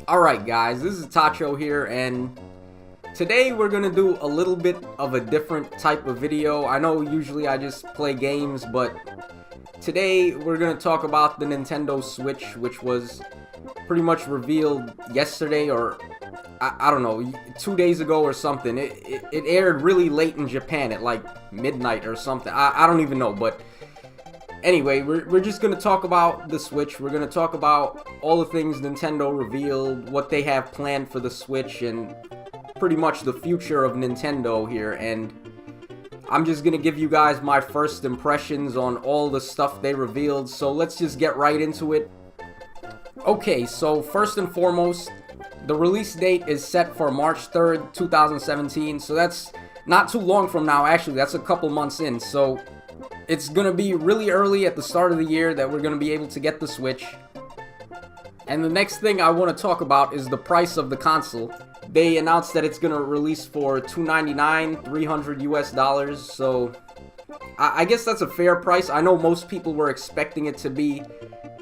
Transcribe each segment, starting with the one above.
Alright guys, this is Tacho here, and today we're gonna do a little bit of a different type of video. I know usually I just play games, but today we're gonna talk about the Nintendo Switch, which was pretty much revealed yesterday, or I don't know, 2 days ago or something. It aired really late in Japan at like midnight or something. I don't even know, but anyway, we're just going to talk about the Switch. We're going to talk about all the things Nintendo revealed, what they have planned for the Switch, and pretty much the future of Nintendo here. And I'm just going to give you guys my first impressions on all the stuff they revealed. So let's just get right into it. Okay, so first and foremost, the release date is set for March 3rd, 2017. So that's not too long from now, actually. That's a couple months in. So it's going to be really early at the start of the year that we're going to be able to get the Switch. And the next thing I want to talk about is the price of the console. They announced that it's going to release for $299, $300 US. So I guess that's a fair price. I know most people were expecting it to be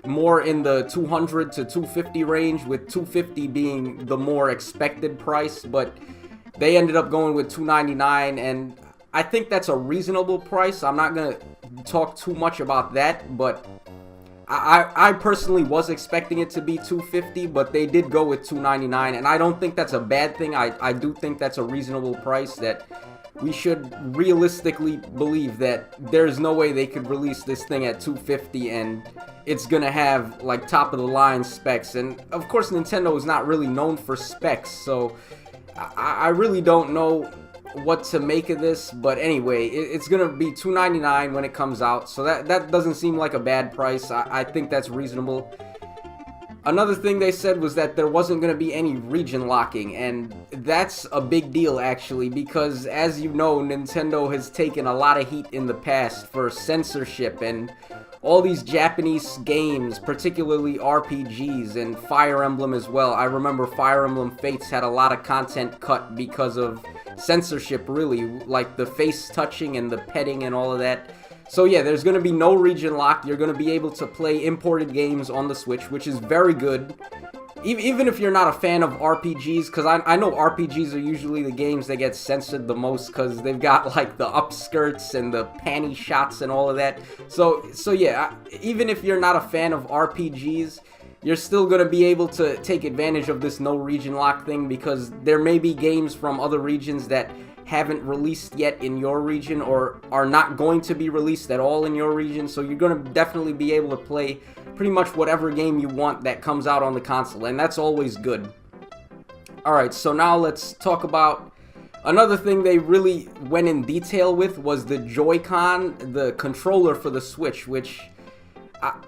more in the 200 to 250 range, with 250 being the more expected price, but they ended up going with $299, and I think that's a reasonable price. I'm not going to talk too much about that, but I personally was expecting it to be $250, but they did go with $299, and I don't think that's a bad thing. I do think that's a reasonable price, that we should realistically believe that there's no way they could release this thing at $250 and it's gonna have like top of the line specs. And of course Nintendo is not really known for specs, so I really don't know what to make of this. But anyway, it's gonna be $299 when it comes out, so that doesn't seem like a bad price. I think that's reasonable. Another thing they said was that there wasn't going to be any region locking, and that's a big deal actually, because as you know, Nintendo has taken a lot of heat in the past for censorship and all these Japanese games, particularly RPGs and Fire Emblem as well. I remember Fire Emblem Fates had a lot of content cut because of censorship, really, like the face touching and the petting and all of that. So yeah, there's going to be no region lock. You're going to be able to play imported games on the Switch, which is very good. Even if you're not a fan of RPGs, because I know RPGs are usually the games that get censored the most, because they've got like the upskirts and the panty shots and all of that. So yeah, even if you're not a fan of RPGs, you're still going to be able to take advantage of this no region lock thing, because there may be games from other regions that haven't released yet in your region, or are not going to be released at all in your region. So you're going to definitely be able to play pretty much whatever game you want that comes out on the console, and that's always good. Alright, so now let's talk about another thing they really went in detail with, was the Joy-Con, the controller for the Switch, which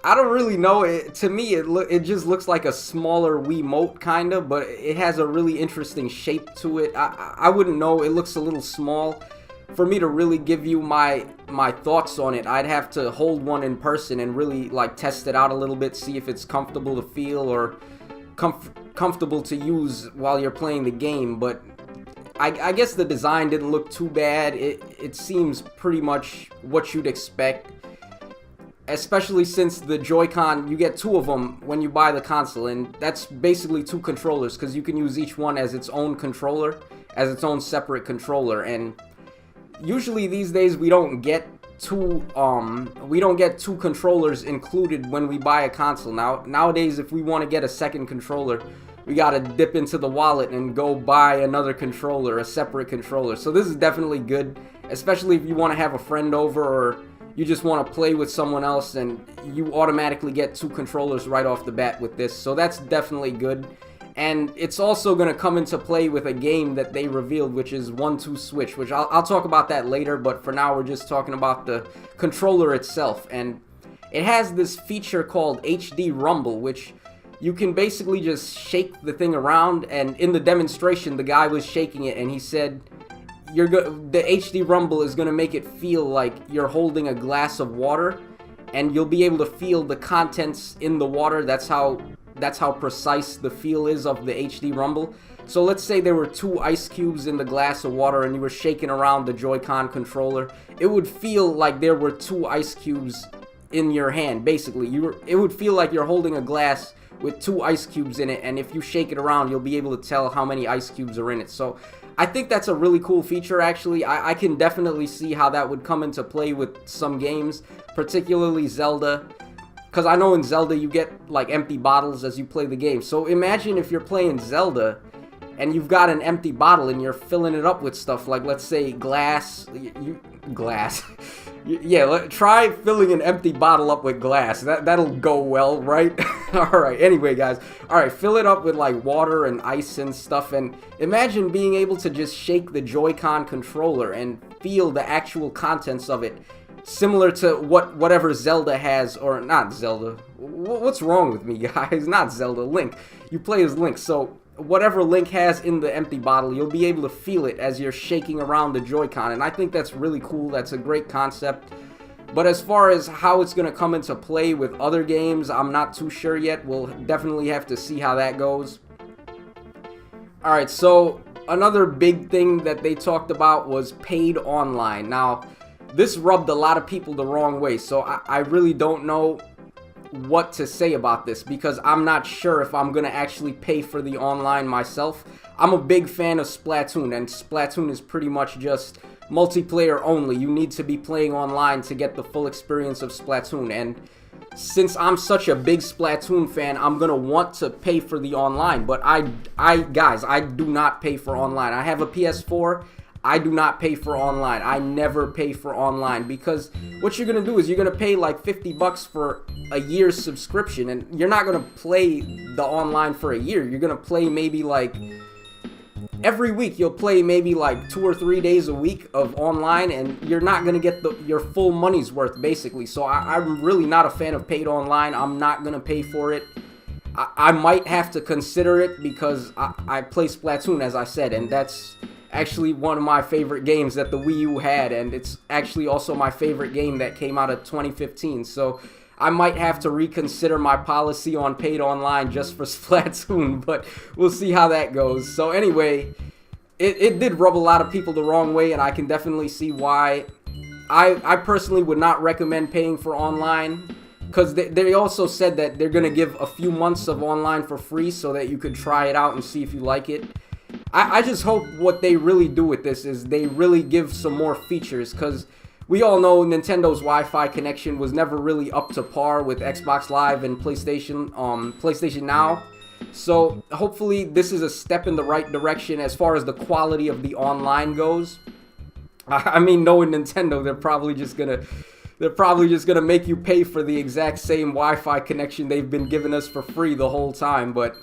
I don't really know. To me, it just looks like a smaller Wiimote, kind of, but it has a really interesting shape to it. I wouldn't know. It looks a little small. For me to really give you my thoughts on it, I'd have to hold one in person and really like test it out a little bit, see if it's comfortable to feel or comfortable to use while you're playing the game. But I guess the design didn't look too bad. It seems pretty much what you'd expect, especially since the Joy-Con, you get two of them when you buy the console, and that's basically two controllers, because you can use each one as its own controller, as its own separate controller. And usually these days we don't get two controllers included when we buy a console. Nowadays, if we want to get a second controller, we gotta dip into the wallet and go buy another controller, a separate controller. So this is definitely good, especially if you want to have a friend over, or you just want to play with someone else, and you automatically get two controllers right off the bat with this. So that's definitely good. And it's also going to come into play with a game that they revealed, which is 1-2 Switch, which I'll talk about that later, but for now we're just talking about the controller itself. And it has this feature called HD Rumble, which you can basically just shake the thing around, and in the demonstration the guy was shaking it and he said the HD Rumble is going to make it feel like you're holding a glass of water, and you'll be able to feel the contents in the water. That's how precise the feel is of the HD Rumble. So let's say there were 2 ice cubes in the glass of water and you were shaking around the Joy-Con controller. It would feel like there were 2 ice cubes in your hand, basically. It would feel like you're holding a glass with 2 ice cubes in it, and if you shake it around, you'll be able to tell how many ice cubes are in it. So I think that's a really cool feature, actually. I can definitely see how that would come into play with some games, particularly Zelda, because I know in Zelda you get like empty bottles as you play the game. So imagine if you're playing Zelda and you've got an empty bottle and you're filling it up with stuff like, let's say, glass. Glass. Yeah, try filling an empty bottle up with glass. That'll go well, right? Alright, anyway, guys. Alright, fill it up with like water and ice and stuff, and imagine being able to just shake the Joy-Con controller and feel the actual contents of it. Similar to whatever Zelda has, or not Zelda. What's wrong with me, guys? Not Zelda, Link. You play as Link, so whatever Link has in the empty bottle, you'll be able to feel it as you're shaking around the Joy-Con, and I think that's really cool. That's a great concept. But as far as how it's going to come into play with other games, I'm not too sure yet. We'll definitely have to see how that goes. Alright, so another big thing that they talked about was paid online. Now, this rubbed a lot of people the wrong way, so I really don't know what to say about this, because I'm not sure if I'm gonna actually pay for the online myself. I'm a big fan of Splatoon, and Splatoon is pretty much just multiplayer only. You need to be playing online to get the full experience of Splatoon, and since I'm such a big Splatoon fan, I'm gonna want to pay for the online. But guys, I do not pay for online. I have a PS4. I do not pay for online. I never pay for online, because what you're going to do is you're going to pay like 50 bucks for a year's subscription, and you're not going to play the online for a year. You're going to play maybe like every week. You'll play maybe like 2 or 3 days a week of online, and you're not going to get your full money's worth, basically. So I'm really not a fan of paid online. I'm not going to pay for it. I might have to consider it, because I play Splatoon, as I said, and that's actually one of my favorite games that the Wii U had, and it's actually also my favorite game that came out of 2015, so I might have to reconsider my policy on paid online just for Splatoon, but we'll see how that goes. So anyway, it did rub a lot of people the wrong way, and I can definitely see why. I personally would not recommend paying for online, because they also said that they're going to give a few months of online for free so that you could try it out and see if you like it. I just hope what they really do with this is they really give some more features, because we all know Nintendo's Wi-Fi connection was never really up to par with Xbox Live and PlayStation Now. So hopefully this is a step in the right direction as far as the quality of the online goes. I mean, knowing Nintendo, they're probably just gonna make you pay for the exact same Wi-Fi connection they've been giving us for free the whole time. But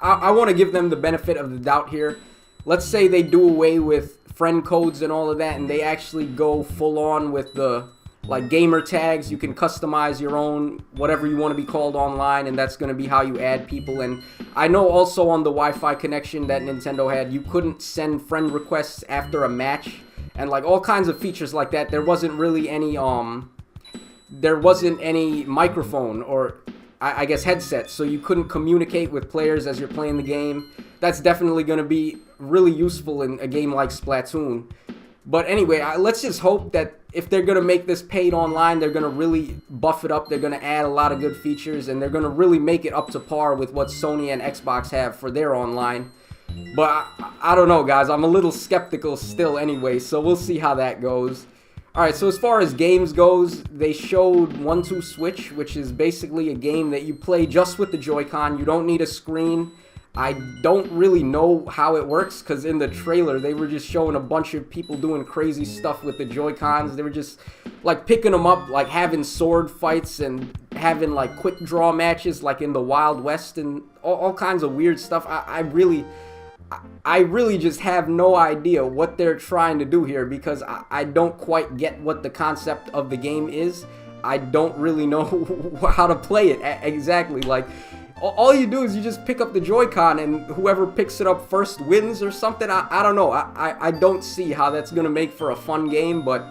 I want to give them the benefit of the doubt here. Let's say they do away with friend codes and all of that, and they actually go full on with the like gamer tags. You can customize your own whatever you want to be called online, and that's going to be how you add people. And I know also on the Wi-Fi connection that Nintendo had, you couldn't send friend requests after a match, and like all kinds of features like that. There wasn't really any microphone or I guess headset, so you couldn't communicate with players as you're playing the game. That's definitely going to be really useful in a game like Splatoon. But anyway, let's just hope that if they're going to make this paid online, they're going to really buff it up. They're going to add a lot of good features, and they're going to really make it up to par with what Sony and Xbox have for their online. But I don't know, guys. I'm a little skeptical still anyway, so we'll see how that goes. Alright, so as far as games goes, they showed 1-2 Switch, which is basically a game that you play just with the Joy-Con. You don't need a screen. I don't really know how it works, because in the trailer, they were just showing a bunch of people doing crazy stuff with the Joy-Cons. They were just, like, picking them up, like, having sword fights and having, like, quick draw matches, like in the Wild West, and all kinds of weird stuff. I really just have no idea what they're trying to do here, because I don't quite get what the concept of the game is. I don't really know how to play it exactly. Like, all you do is you just pick up the Joy-Con, and whoever picks it up first wins or something. I don't know. I don't see how that's going to make for a fun game, but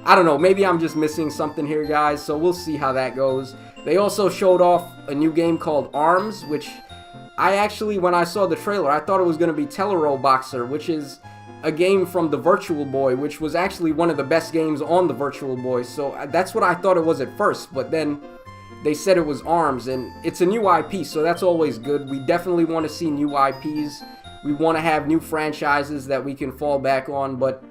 I don't know. Maybe I'm just missing something here, guys, so we'll see how that goes. They also showed off a new game called ARMS, which I actually, when I saw the trailer, I thought it was going to be Telero Boxer, which is a game from the Virtual Boy, which was actually one of the best games on the Virtual Boy. So that's what I thought it was at first, but then they said it was ARMS, and it's a new IP, so that's always good. We definitely want to see new IPs. We want to have new franchises that we can fall back on, but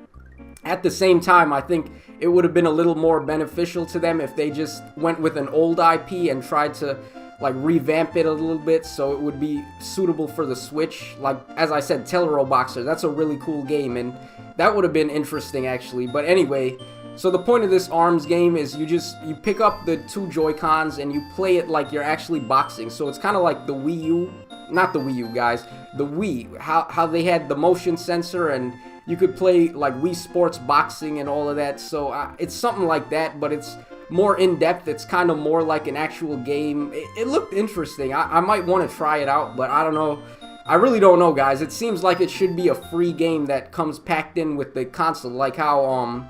at the same time, I think it would have been a little more beneficial to them if they just went with an old IP and tried to like revamp it a little bit so it would be suitable for the Switch. Like, as I said, Telero Boxer, that's a really cool game, and that would have been interesting actually. But anyway, so the point of this ARMS game is you pick up the two Joy-Cons and you play it like you're actually boxing. So it's kind of like the Wii U, not the Wii U guys, the Wii, how they had the motion sensor and you could play like Wii Sports boxing and all of that. So it's something like that, but it's more in-depth. It's kind of more like an actual game. It looked interesting. I might want to try it out, but I don't know. I really don't know, guys. It seems like it should be a free game that comes packed in with the console, like how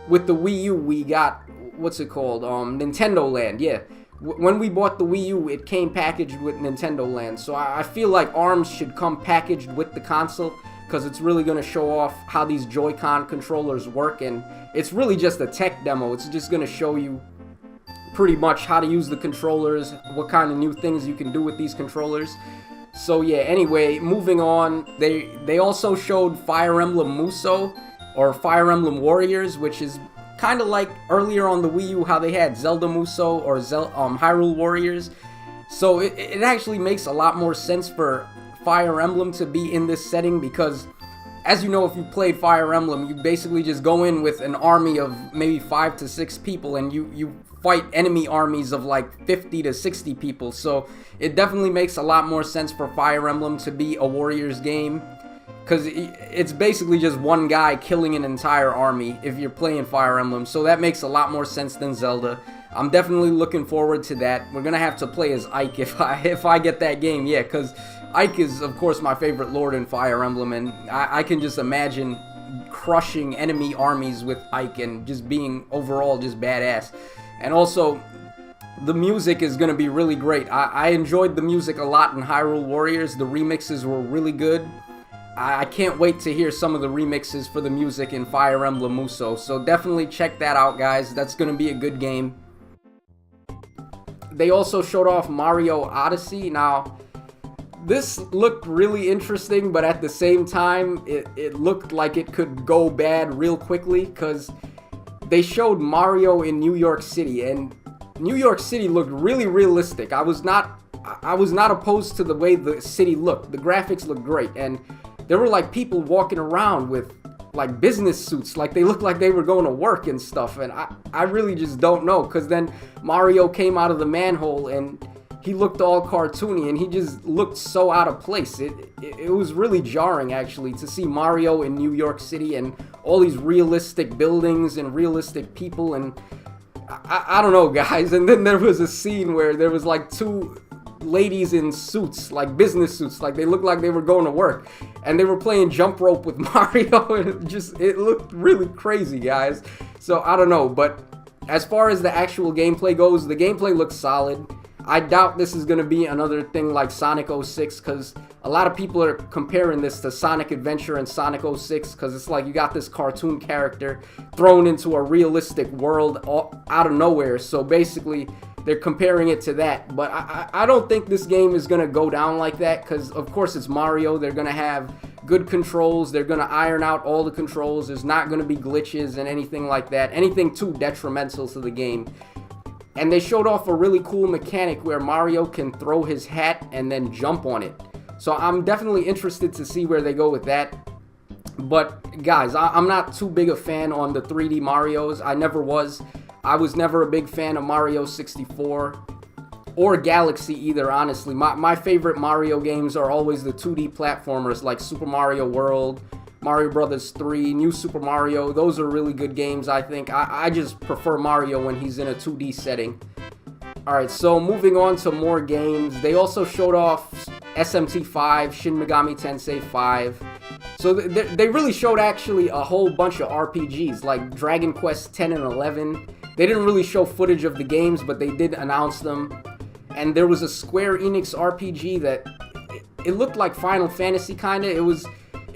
with the Wii U we got, what's it called, Nintendo Land. Yeah, when we bought the Wii U, it came packaged with Nintendo Land. So I feel like ARMS should come packaged with the console, because it's really going to show off how these Joy-Con controllers work, and it's really just a tech demo. It's just going to show you pretty much how to use the controllers, what kind of new things you can do with these controllers. So yeah, anyway, moving on, they also showed Fire Emblem Muso, or Fire Emblem Warriors, which is kind of like earlier on the Wii U how they had Zelda Muso or Hyrule Warriors. So it actually makes a lot more sense for Fire Emblem to be in this setting, because as you know, if you played Fire Emblem, you basically just go in with an army of maybe 5 to 6 people and you fight enemy armies of like 50 to 60 people. So it definitely makes a lot more sense for Fire Emblem to be a Warriors game, because it's basically just one guy killing an entire army if you're playing Fire Emblem. So that makes a lot more sense than Zelda. I'm definitely looking forward to that. We're gonna have to play as Ike if I get that game, yeah, because Ike is, of course, my favorite lord in Fire Emblem, and I can just imagine crushing enemy armies with Ike and just being overall just badass. And also, the music is going to be really great. I enjoyed the music a lot in Hyrule Warriors. The remixes were really good. I can't wait to hear some of the remixes for the music in Fire Emblem Muso, so definitely check that out, guys. That's going to be a good game. They also showed off Mario Odyssey. Now, this looked really interesting, but at the same time, it looked like it could go bad real quickly, because they showed Mario in New York City, and New York City looked really realistic. I was not opposed to the way the city looked. The graphics looked great, and there were like people walking around with like business suits, like they looked like they were going to work and stuff, and I really just don't know, because then Mario came out of the manhole and he looked all cartoony and he just looked so out of place. It was really jarring actually to see Mario in New York City and all these realistic buildings and realistic people, and I don't know, guys. And then there was a scene where there was like two ladies in suits, like business suits, like they looked like they were going to work, and they were playing jump rope with Mario, and it looked really crazy, guys. So I don't know, but as far as the actual gameplay goes, the gameplay looks solid. I doubt this is going to be another thing like Sonic 06, because a lot of people are comparing this to Sonic Adventure and Sonic 06, because it's like you got this cartoon character thrown into a realistic world out of nowhere. So basically, they're comparing it to that. But I don't think this game is going to go down like that, because of course it's Mario. They're going to have good controls. They're going to iron out all the controls. There's not going to be glitches and anything like that, anything too detrimental to the game. And they showed off a really cool mechanic where Mario can throw his hat and then jump on it. So I'm definitely interested to see where they go with that. But guys, I'm not too big a fan on the 3D Marios. I never was. I was never a big fan of Mario 64 or Galaxy either, honestly. My favorite Mario games are always the 2D platformers like Super Mario World, Mario Brothers 3, New Super Mario. Those are really good games, I think. I just prefer Mario when he's in a 2D setting. Alright, so moving on to more games. They also showed off SMT5, Shin Megami Tensei 5. So they really showed actually a whole bunch of RPGs, like Dragon Quest 10 and 11. They didn't really show footage of the games, but they did announce them. And there was a Square Enix RPG that it looked like Final Fantasy kinda. It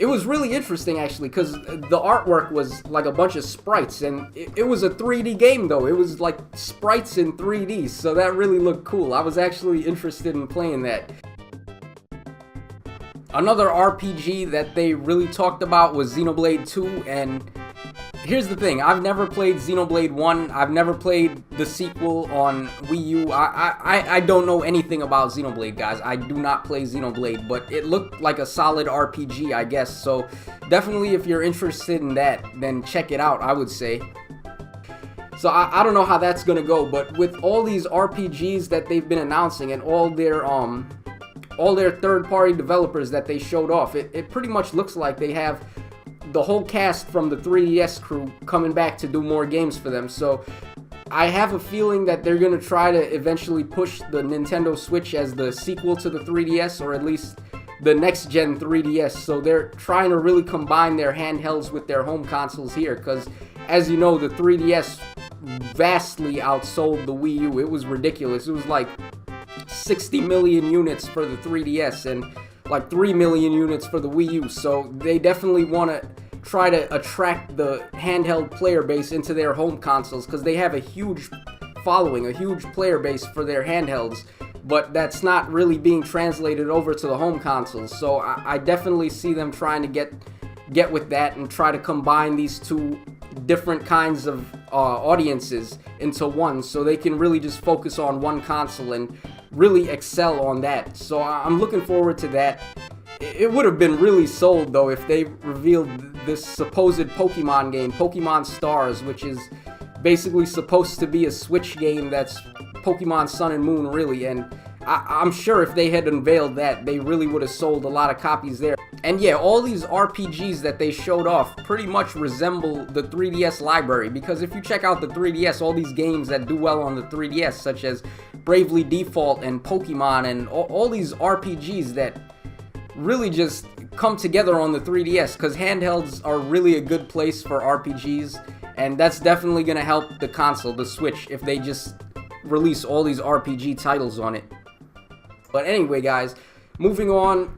was really interesting actually, because the artwork was like a bunch of sprites, and it was a 3D game though. It was like sprites in 3D, so that really looked cool. I was actually interested in playing that. Another RPG that they really talked about was Xenoblade 2, and here's the thing, I've never played Xenoblade 1, I've never played the sequel on Wii U, I don't know anything about Xenoblade, guys. I do not play Xenoblade, but it looked like a solid RPG, I guess, so definitely if you're interested in that, then check it out, I would say. So I don't know how that's gonna go, but with all these RPGs that they've been announcing and all their third-party developers that they showed off, it pretty much looks like they have the whole cast from the 3DS crew coming back to do more games for them. So I have a feeling that they're going to try to eventually push the Nintendo Switch as the sequel to the 3DS, or at least the next-gen 3DS. So they're trying to really combine their handhelds with their home consoles here, because as you know, the 3DS vastly outsold the Wii U. It was ridiculous. It was like 60 million units for the 3DS and like 3 million units for the Wii U, so they definitely want to try to attract the handheld player base into their home consoles, because they have a huge following, a huge player base for their handhelds, but that's not really being translated over to the home consoles. So I definitely see them trying to get with that and try to combine these two different kinds of audiences into one, so they can really just focus on one console and really excel on that. So I'm looking forward to that. It would have been really sold though if they revealed this supposed Pokemon game, Pokemon Stars, which is basically supposed to be a Switch game that's Pokemon Sun and Moon really, and I'm sure if they had unveiled that, they really would have sold a lot of copies there. And yeah, all these RPGs that they showed off pretty much resemble the 3DS library, because if you check out the 3DS, all these games that do well on the 3DS, such as Bravely Default and Pokemon and all these RPGs that really just come together on the 3DS, because handhelds are really a good place for RPGs, and that's definitely going to help the console, the Switch, if they just release all these RPG titles on it. But anyway, guys, moving on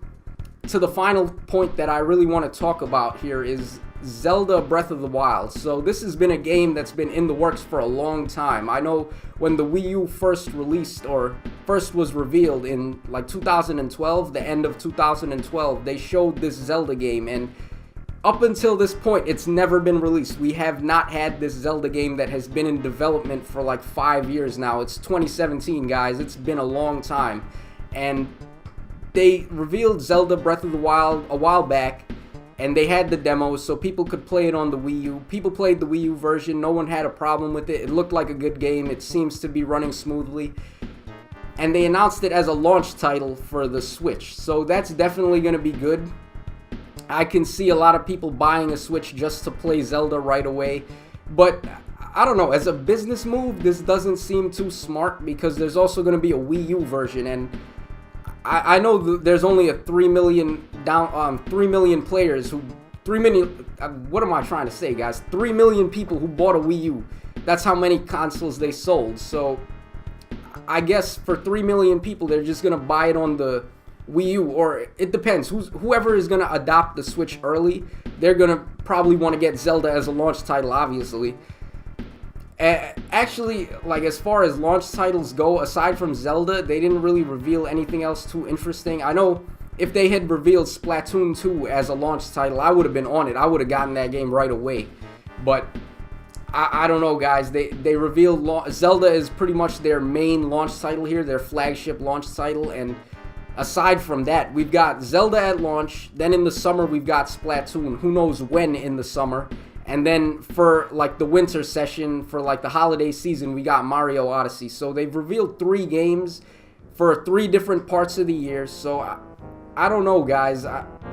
to the final point that I really want to talk about here is Zelda Breath of the Wild. So this has been a game that's been in the works for a long time. I know when the Wii U first released, or first was revealed in like 2012, the end of 2012, they showed this Zelda game, and up until this point, it's never been released. We have not had this Zelda game that has been in development for like 5 years now. It's 2017, guys. It's been a long time. And they revealed Zelda Breath of the Wild a while back, and they had the demos so people could play it on the Wii U. People played the Wii U version. No one had a problem with it. It looked like a good game. It seems to be running smoothly. And they announced it as a launch title for the Switch. So that's definitely going to be good. I can see a lot of people buying a Switch just to play Zelda right away. But I don't know, as a business move, this doesn't seem too smart, because there's also going to be a Wii U version, and I know there's only a 3 million players who, 3 million, what am I trying to say, guys? 3 million people who bought a Wii U. That's how many consoles they sold. So I guess for 3 million people, they're just going to buy it on the Wii U, or it depends. Whoever is going to adopt the Switch early, they're going to probably want to get Zelda as a launch title, obviously. Actually, like, as far as launch titles go, aside from Zelda, they didn't really reveal anything else too interesting. I know if they had revealed Splatoon 2 as a launch title, I would have been on it. I would have gotten that game right away. But I don't know, guys. They revealed Zelda is pretty much their main launch title here, their flagship launch title, and aside from that, we've got Zelda at launch. Then in the summer, we've got Splatoon. Who knows when in the summer? And then for like the winter session, for like the holiday season, we got Mario Odyssey. So they've revealed 3 games for 3 different parts of the year. So I don't know, guys.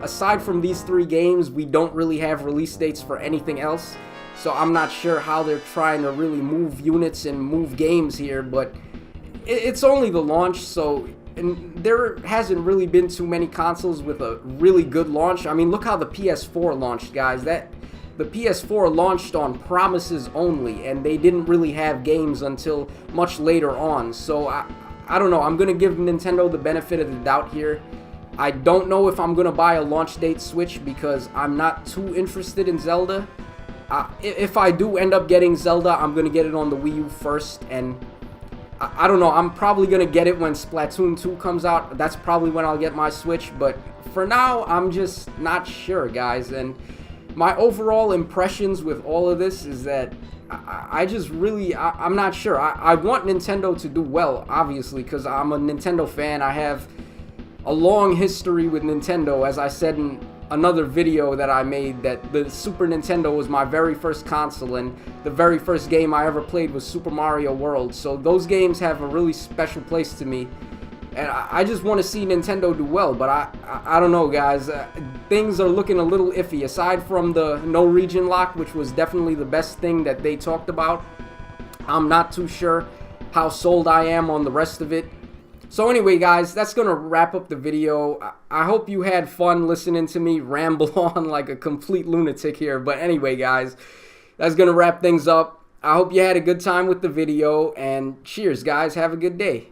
Aside from these 3 games, we don't really have release dates for anything else. So I'm not sure how they're trying to really move units and move games here. But it's only the launch, so and there hasn't really been too many consoles with a really good launch. I mean, look how the PS4 launched, guys. The PS4 launched on promises only, and they didn't really have games until much later on. So I don't know. I'm going to give Nintendo the benefit of the doubt here. I don't know if I'm gonna buy a launch date Switch because I'm not too interested in Zelda. If I do end up getting Zelda, I'm gonna get it on the Wii U first, and I don't know, I'm probably gonna get it when Splatoon 2 comes out. That's probably when I'll get my Switch, but for now, I'm just not sure, guys. And my overall impressions with all of this is that I just really, I'm not sure. I want Nintendo to do well, obviously, because I'm a Nintendo fan. I have a long history with Nintendo, as I said in another video that I made, that the Super Nintendo was my very first console, and the very first game I ever played was Super Mario World. So those games have a really special place to me, and I just want to see Nintendo do well. But I don't know, guys. Things are looking a little iffy. Aside from the no region lock, which was definitely the best thing that they talked about, I'm not too sure how sold I am on the rest of it. So anyway, guys, that's going to wrap up the video. I hope you had fun listening to me ramble on like a complete lunatic here. But anyway, guys, that's going to wrap things up. I hope you had a good time with the video. And cheers, guys. Have a good day.